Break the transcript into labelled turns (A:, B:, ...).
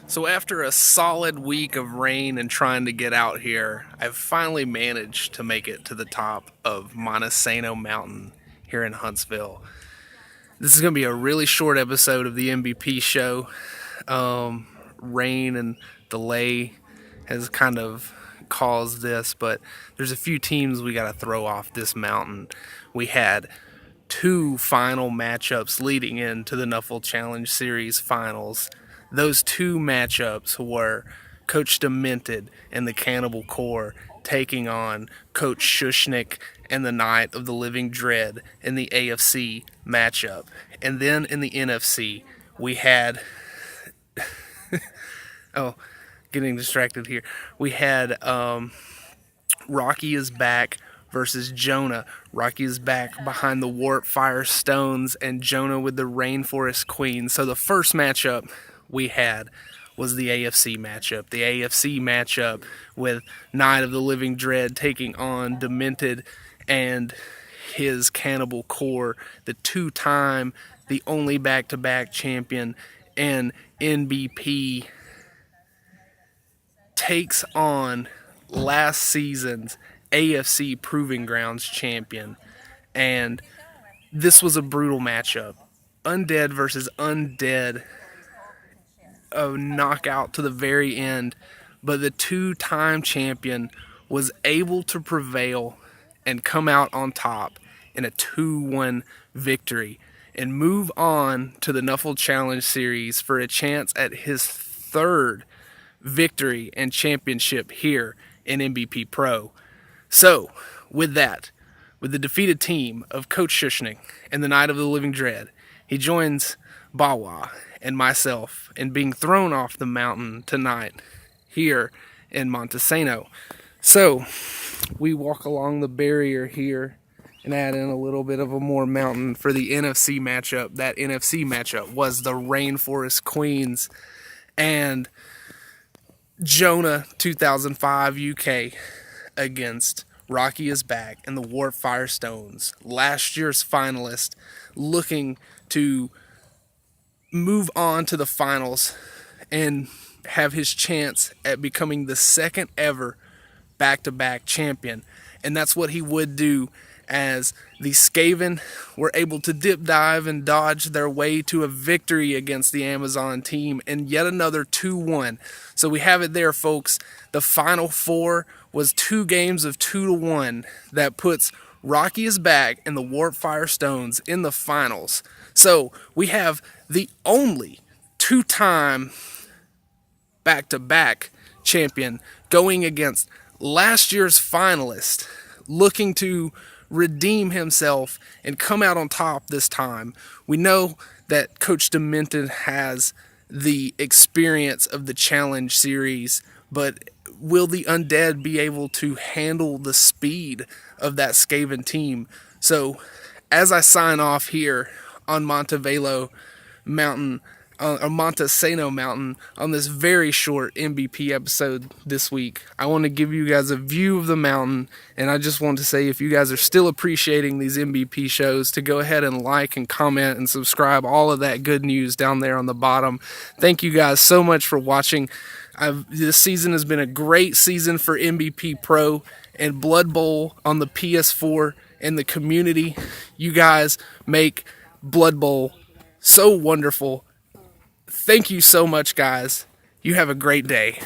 A: So after a solid week of rain and trying to get out here, I've finally managed to make it to the top of Montesano Mountain here in Huntsville. This is going to be a really short episode of the NBP Show. Rain and delay has kind of caused this, but there's a few teams we got to throw off this mountain. We had two final matchups leading into the Nuffle Challenge Series finals. Those two matchups were Coach Demented and the Cannibal Corps taking on Coach Shushnik and the Night of the Living Dread in the AFC matchup. And then in the NFC, we had... oh, getting distracted here. We had Rocky is Back versus Jonah. Rocky is back behind the Warp Fire Stones and Jonah with the Rainforest Queen. So the first matchup we had was the AFC matchup. The AFC matchup with Night of the Living Dread taking on Demented and his Cannibal Corps, the two-time, the only back-to-back champion, and NBP takes on last season's AFC Proving Grounds champion. And this was a brutal matchup. Undead versus Undead. A knockout to the very end. But the two-time champion was able to prevail and come out on top in a 2-1 victory and move on to the Nuffle Challenge Series for a chance at his third victory and championship here in NBP Pro. So, with that, with the defeated team of Coach Shushnik and the Night of the Living Dread, he joins Bawa and myself in being thrown off the mountain tonight here in Montesano. So, we walk along the barrier here and add in a little bit of a more mountain for the NFC matchup. That NFC matchup was the Rainforest Queens and Jonah 2005 UK against Rocky is Back and the Warp Firestones, last year's finalist, looking to move on to the finals and have his chance at becoming the second ever back-to-back champion. And that's what he would do, as the Skaven were able to dip, dive, and dodge their way to a victory against the Amazon team in yet another 2-1. So we have it there, folks. The Final Four was 2 games of 2-1 that puts Rocky is Back and the Warp Firestones in the finals. So we have the only 2-time back-to-back champion going against last year's finalist, looking to redeem himself and come out on top this time. We know that Coach Demented has the experience of the Challenge Series, but will the Undead be able to handle the speed of that Skaven team? So, as I sign off here on Montesano Mountain on this very short NBP episode this week, I want to give you guys a view of the mountain, and I just want to say, if you guys are still appreciating these NBP shows, to go ahead and like and comment and subscribe, all of that good news down there on the bottom. Thank you guys so much for watching. This season has been a great season for NBP Pro and Blood Bowl on the PS4 and the community. You guys make Blood Bowl so wonderful. Thank you so much, guys. You have a great day.